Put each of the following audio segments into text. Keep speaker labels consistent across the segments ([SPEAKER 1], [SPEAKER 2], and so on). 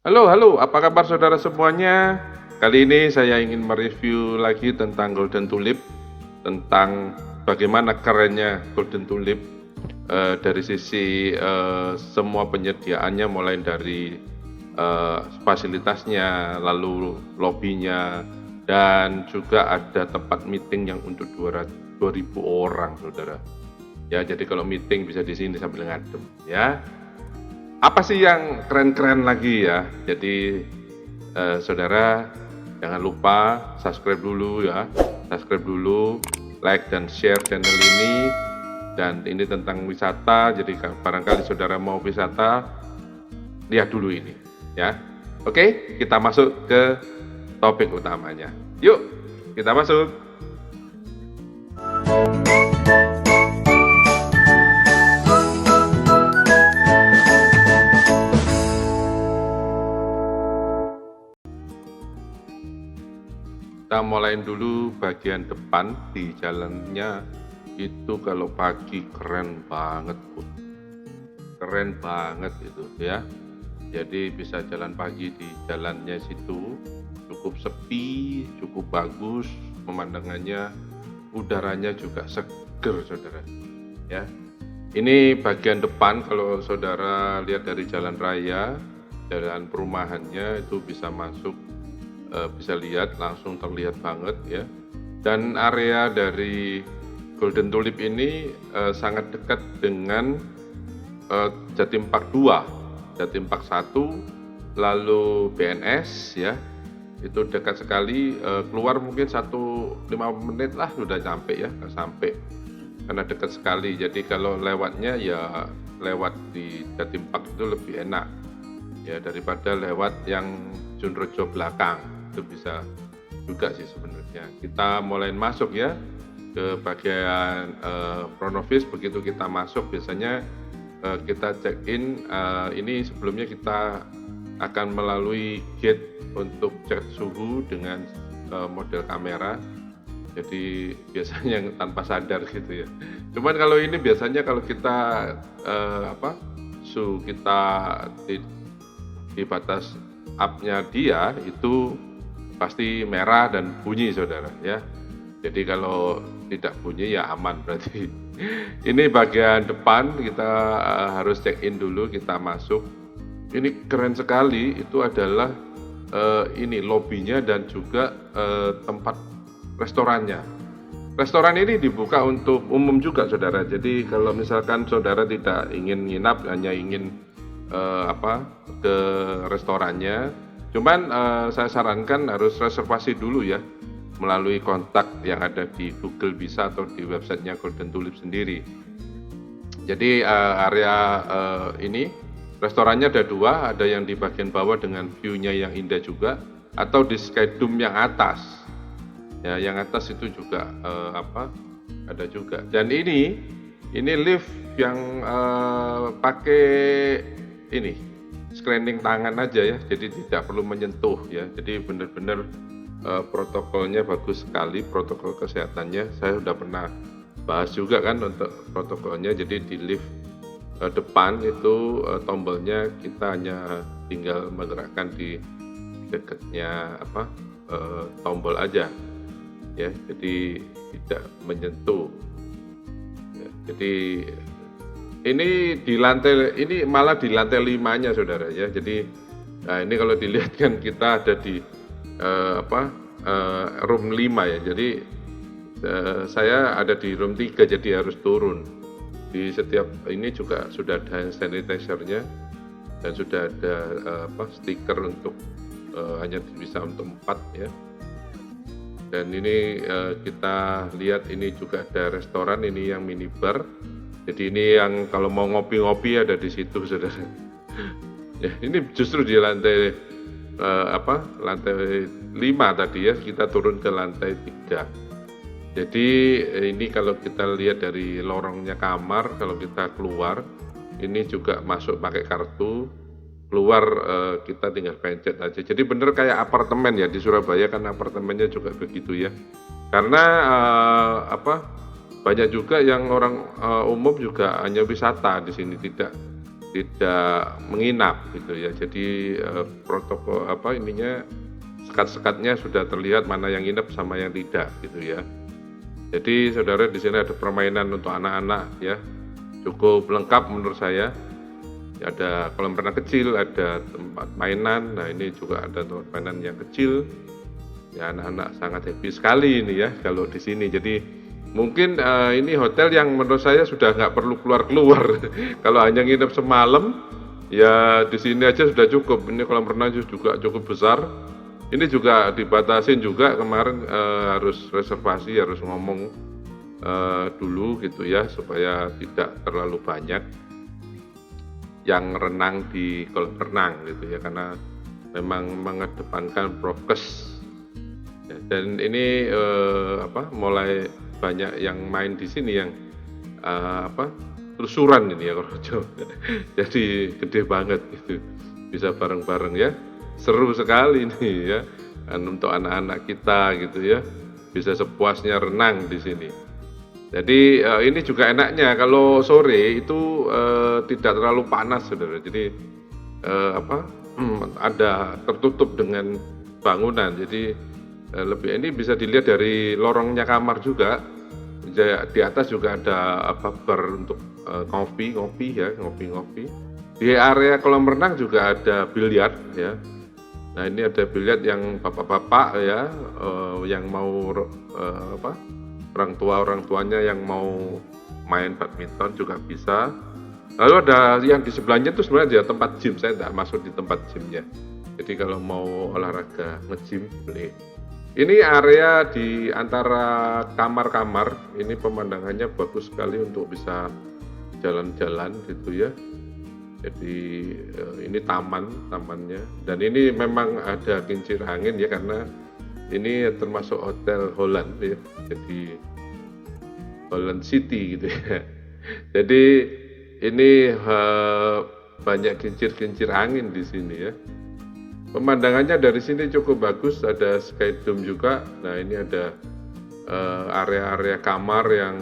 [SPEAKER 1] Halo, halo, apa kabar saudara semuanya? Kali ini saya ingin mereview lagi tentang Golden Tulip, tentang bagaimana kerennya Golden Tulip dari sisi semua penyediaannya, mulai dari fasilitasnya, lalu lobbynya, dan juga ada tempat meeting yang untuk 2.000 orang, saudara. Ya, jadi kalau meeting bisa di sini sambil ngadem, ya. Apa sih yang keren-keren lagi ya? Jadi saudara jangan lupa subscribe dulu ya, subscribe dulu, like dan share channel ini. Dan ini tentang wisata, jadi barangkali saudara mau wisata, lihat dulu ini ya. Oke, kita masuk ke topik utamanya. Yuk, kita masuk. Kita mulai dulu bagian depan. Di jalannya itu kalau pagi keren banget, Bu. Keren banget itu ya. Jadi bisa jalan pagi di jalannya situ, cukup sepi, cukup bagus pemandangannya, udaranya juga seger, saudara. Ya, ini bagian depan. Kalau saudara lihat dari jalan raya, jalan perumahannya itu bisa masuk, bisa lihat langsung, terlihat banget ya. Dan area dari Golden Tulip ini sangat dekat dengan Jatim Park 2, Jatim Park 1, lalu BNS ya. Itu dekat sekali, keluar mungkin 5 menit lah sudah sampai ya, nggak sampai. Karena dekat sekali, jadi kalau lewatnya ya lewat di Jatim Park itu lebih enak ya daripada lewat yang Junrejo belakang. Itu bisa juga sih sebenarnya. Kita mulai masuk ya ke bagian Pronovis. Begitu kita masuk biasanya kita check in. Ini sebelumnya kita akan melalui gate untuk cek suhu dengan model kamera. Jadi biasanya tanpa sadar gitu ya. Cuman kalau ini biasanya kalau kita suhu kita di batas up-nya dia itu pasti merah dan bunyi, saudara ya. Jadi kalau tidak bunyi ya aman berarti. Ini bagian depan, kita harus check in dulu, kita masuk. Ini keren sekali, itu adalah ini lobbynya dan juga tempat restorannya. Restoran ini dibuka untuk umum juga, saudara. Jadi kalau misalkan saudara tidak ingin nginap, hanya ingin ke restorannya, cuman saya sarankan harus reservasi dulu ya, melalui kontak yang ada di Google bisa, atau di websitenya Golden Tulip sendiri. Jadi area ini restorannya ada dua, ada yang di bagian bawah dengan view-nya yang indah juga, atau di Skydome yang atas. Ya, yang atas itu juga ada juga. Dan ini lift yang pakai ini screening tangan aja ya, jadi tidak perlu menyentuh ya. Jadi benar-benar protokolnya bagus sekali, protokol kesehatannya. Saya sudah pernah bahas juga kan untuk protokolnya. Jadi di lift depan itu tombolnya kita hanya tinggal menggerakkan di dekatnya tombol aja ya, jadi tidak menyentuh ya. Jadi ini di lantai, ini malah di lantai 5-nya, saudara ya. Jadi ini kalau dilihat kan kita ada di room 5 ya. Jadi saya ada di room 3, jadi harus turun. Di setiap ini juga sudah ada hand sanitizer-nya dan sudah ada stiker untuk hanya bisa untuk 4 ya. Dan ini kita lihat ini juga ada restoran, ini yang minibar. Jadi ini yang kalau mau ngopi-ngopi ada di situ, saudara. Ya, ini justru di lantai lantai 5 tadi ya, kita turun ke lantai 3. Jadi ini kalau kita lihat dari lorongnya kamar, kalau kita keluar ini juga masuk pakai kartu, keluar kita tinggal pencet aja. Jadi bener kayak apartemen ya, di Surabaya kan apartemennya juga begitu ya. Karena banyak juga yang orang umum juga hanya wisata di sini, tidak tidak menginap gitu ya. Jadi protokol sekat-sekatnya sudah terlihat mana yang nginep sama yang tidak gitu ya. Jadi saudara di sini ada permainan untuk anak-anak ya, cukup lengkap menurut saya. Ada kolam renang kecil, ada tempat mainan. Nah ini juga ada tempat mainan yang kecil. Ya anak-anak sangat happy sekali ini ya kalau di sini. Jadi mungkin ini hotel yang menurut saya sudah nggak perlu keluar-keluar. Kalau hanya nginep semalam, ya di sini aja sudah cukup. Ini kolam renang juga cukup besar. Ini juga dibatasin juga kemarin harus reservasi, harus ngomong dulu gitu ya supaya tidak terlalu banyak yang renang di kolam renang gitu ya, karena memang mengedepankan prokes. Ya, dan ini mulai banyak yang main di sini yang telusuran ini ya kalau jadi gede banget gitu, bisa bareng-bareng ya, seru sekali ini ya, untuk anak-anak kita gitu ya, bisa sepuasnya renang di sini. Jadi ini juga enaknya kalau sore itu tidak terlalu panas saudara, jadi ada tertutup dengan bangunan, jadi lebih ini bisa dilihat dari lorongnya kamar juga. Di atas juga ada bar untuk ngopi. Di area kolam renang juga ada biliar ya. Nah ini ada biliar yang bapak-bapak ya, yang mau orang tuanya yang mau main badminton juga bisa. Lalu ada yang di sebelahnya itu sebenarnya tempat gym, saya tidak masuk di tempat gymnya. Jadi kalau mau olahraga nge-gym boleh. Ini area di antara kamar-kamar, ini pemandangannya bagus sekali untuk bisa jalan-jalan gitu ya. Jadi ini tamannya, dan ini memang ada kincir angin ya, karena ini termasuk hotel Holland ya, jadi Holland City gitu ya. Jadi ini banyak kincir-kincir angin di sini ya. Pemandangannya dari sini cukup bagus, ada sky dome juga. Nah ini ada area-area kamar yang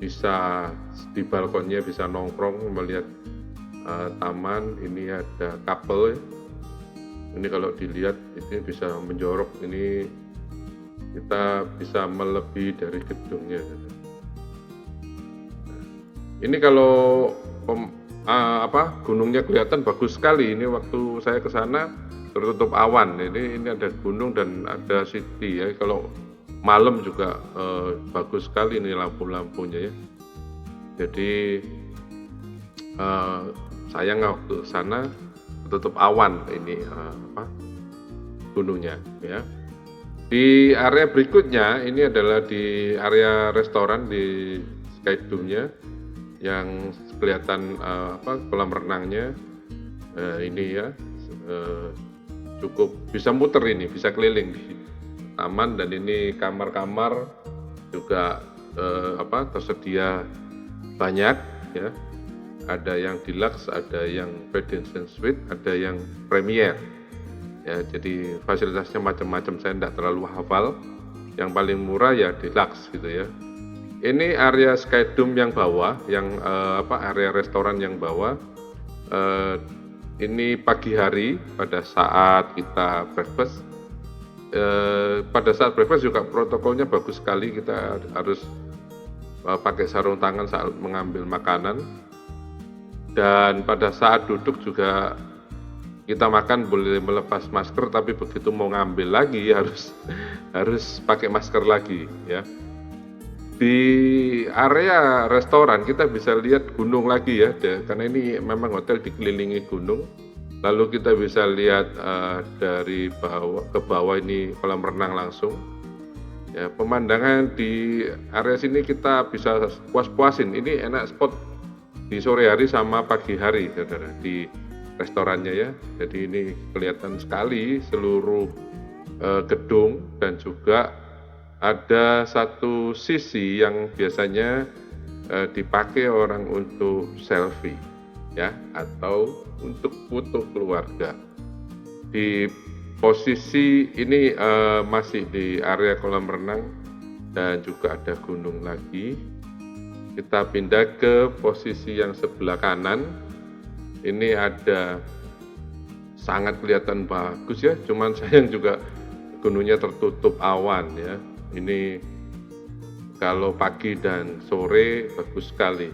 [SPEAKER 1] bisa di balkonnya bisa nongkrong melihat taman. Ini ada couple ya. Ini kalau dilihat ini bisa menjorok, ini kita bisa melebihi dari gedungnya. Ini kalau gunungnya kelihatan bagus sekali. Ini waktu saya ke sana tertutup awan. Ini ada gunung dan ada city ya. Kalau malam juga bagus sekali ini lampu-lampunya ya. Jadi sayang waktu ke sana tertutup awan ini gunungnya ya. Di area berikutnya ini adalah di area restoran di Sky Dome-nya yang kelihatan kolam renangnya. Ini ya cukup bisa muter, ini bisa keliling di taman, dan ini kamar-kamar juga tersedia banyak ya. Ada yang deluxe, ada yang Presidential Suite, ada yang Premier ya. Jadi fasilitasnya macam-macam, saya tidak terlalu hafal. Yang paling murah ya deluxe gitu ya. Ini area Sky Dome yang bawah, yang area restoran yang bawah. Ini pagi hari pada saat kita breakfast. Pada saat breakfast juga protokolnya bagus sekali, kita harus pakai sarung tangan saat mengambil makanan. Dan pada saat duduk juga kita makan boleh melepas masker, tapi begitu mau ngambil lagi harus pakai masker lagi ya. Di area restoran kita bisa lihat gunung lagi ya, karena ini memang hotel dikelilingi gunung. Lalu kita bisa lihat dari bawah ke bawah ini kolam renang langsung. Ya, pemandangan di area sini kita bisa puas-puasin. Ini enak spot di sore hari sama pagi hari, saudara, di restorannya ya. Jadi ini kelihatan sekali seluruh gedung, dan juga ada satu sisi yang biasanya dipakai orang untuk selfie ya, atau untuk foto keluarga. Di posisi ini masih di area kolam renang, dan juga ada gunung lagi. Kita pindah ke posisi yang sebelah kanan. Ini ada sangat kelihatan bagus ya, cuman sayang juga gunungnya tertutup awan ya. Ini kalau pagi dan sore bagus sekali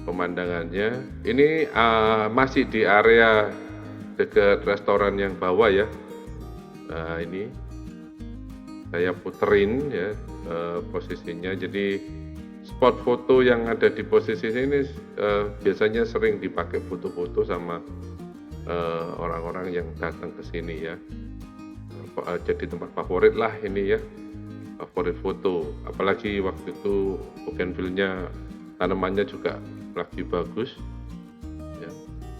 [SPEAKER 1] pemandangannya. Ini masih di area dekat restoran yang bawah ya. Nah, ini saya puterin ya posisinya. Jadi spot foto yang ada di posisi ini biasanya sering dipakai foto-foto sama orang-orang yang datang ke sini ya. Jadi tempat favorit lah ini ya, favorit foto. Apalagi waktu itu bougainville-nya, tanamannya juga lagi bagus. Ya,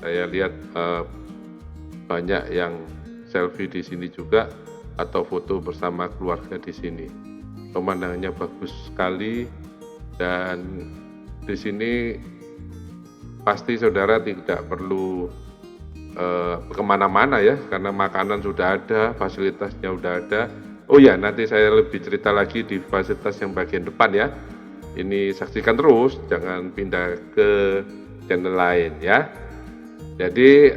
[SPEAKER 1] saya lihat banyak yang selfie di sini juga atau foto bersama keluarga di sini. Pemandangannya bagus sekali. Dan di sini pasti saudara tidak perlu kemana-mana ya, karena makanan sudah ada, fasilitasnya sudah ada. Oh ya, nanti saya lebih cerita lagi di fasilitas yang bagian depan ya. Ini saksikan terus, jangan pindah ke channel lain ya. Jadi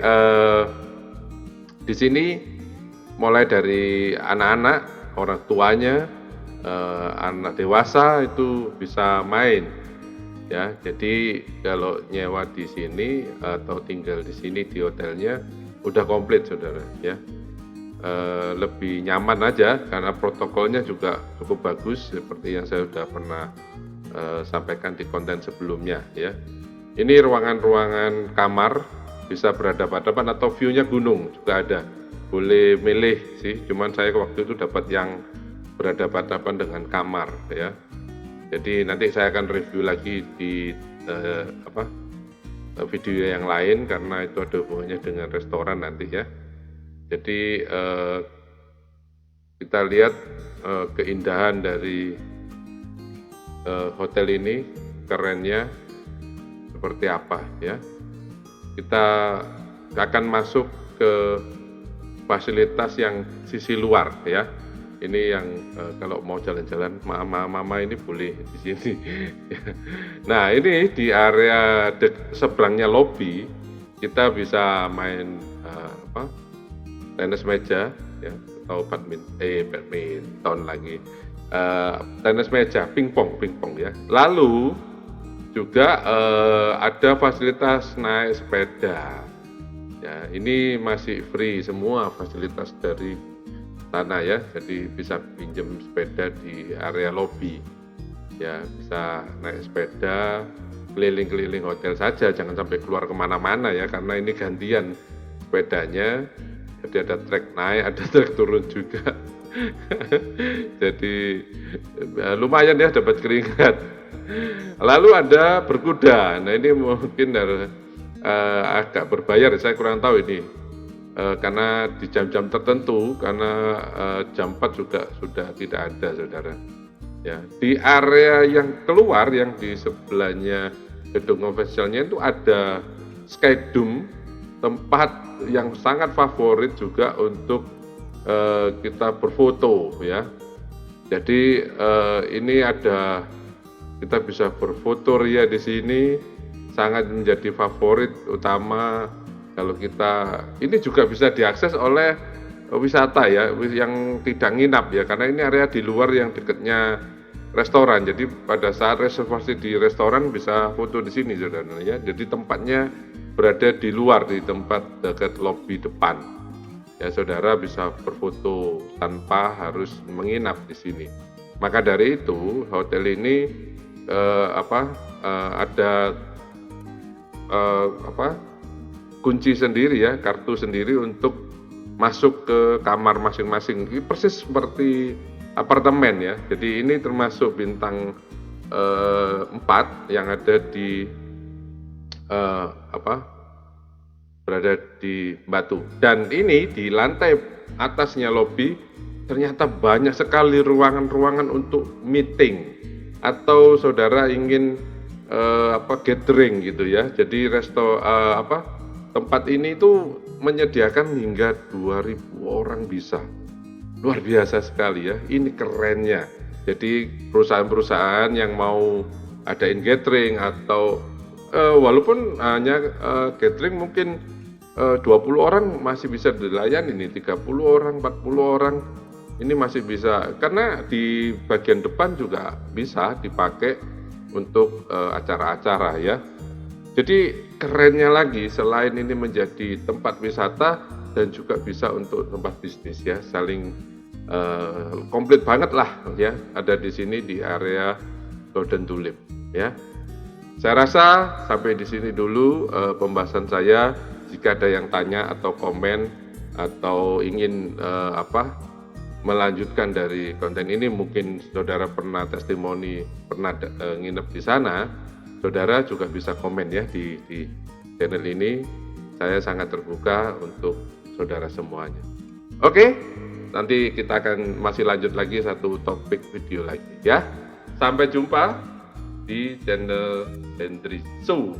[SPEAKER 1] di sini mulai dari anak-anak, orang tuanya, anak dewasa itu bisa main ya. Jadi kalau nyewa di sini atau tinggal di sini di hotelnya udah komplit saudara ya. Lebih nyaman aja karena protokolnya juga cukup bagus seperti yang saya sudah pernah sampaikan di konten sebelumnya ya. Ini ruangan-ruangan kamar bisa berhadapan-hadapan atau view-nya gunung juga ada. Boleh milih sih, cuman saya waktu itu dapat yang berhadapan-hadapan dengan kamar ya. Jadi nanti saya akan review lagi di video yang lain karena itu ada hubungannya dengan restoran nanti ya. Jadi kita lihat keindahan dari hotel ini, kerennya seperti apa ya. Kita akan masuk ke fasilitas yang sisi luar ya. Ini yang kalau mau jalan-jalan mama ini boleh di sini. Nah, ini di area seberangnya lobby kita bisa main tenis meja ya, atau badminton lagi. Tenis meja, pingpong ya. Lalu juga ada fasilitas naik sepeda. Ya, ini masih free semua fasilitas dari sana ya, jadi bisa pinjam sepeda di area lobby ya, bisa naik sepeda keliling-keliling hotel saja, jangan sampai keluar kemana-mana ya, karena ini gantian sepedanya, jadi ada trek naik, ada trek turun juga. Jadi lumayan ya, dapat keringat. Lalu ada berkuda, nah ini mungkin agak berbayar, saya kurang tahu ini. Karena di jam-jam tertentu, karena jam 4 juga sudah tidak ada saudara ya. Di area yang keluar yang di sebelahnya gedung officialnya itu ada Skydome, tempat yang sangat favorit juga untuk kita berfoto ya. Jadi ini ada, kita bisa berfoto ria di sini, sangat menjadi favorit utama. Kalau kita, ini juga bisa diakses oleh wisata ya, yang tidak nginap ya, karena ini area di luar yang dekatnya restoran. Jadi pada saat reservasi di restoran bisa foto di sini saudara ya. Jadi tempatnya berada di luar, di tempat dekat lobi depan. Ya saudara bisa berfoto tanpa harus menginap di sini. Maka dari itu hotel ini ada kunci sendiri ya, kartu sendiri untuk masuk ke kamar masing-masing. Ini persis seperti apartemen ya. Jadi ini termasuk bintang 4 yang ada di berada di Batu. Dan ini di lantai atasnya lobi ternyata banyak sekali ruangan-ruangan untuk meeting atau saudara ingin gathering gitu ya. Jadi tempat ini itu menyediakan hingga 2.000 orang bisa. Luar biasa sekali ya, ini kerennya. Jadi perusahaan-perusahaan yang mau adain gathering atau walaupun hanya gathering mungkin 20 orang masih bisa dilayani, ini 30 orang, 40 orang ini masih bisa, karena di bagian depan juga bisa dipakai untuk acara-acara ya. Jadi kerennya lagi, selain ini menjadi tempat wisata dan juga bisa untuk tempat bisnis ya, saling komplit banget lah ya, ada di sini di area Golden Tulip ya. Saya rasa sampai di sini dulu pembahasan saya. Jika ada yang tanya atau komen atau ingin melanjutkan dari konten ini, mungkin saudara pernah testimoni, pernah nginep di sana, saudara juga bisa komen ya di channel ini. Saya sangat terbuka untuk saudara semuanya. Oke, nanti kita akan masih lanjut lagi satu topik video lagi ya. Sampai jumpa di channel Hendry Show.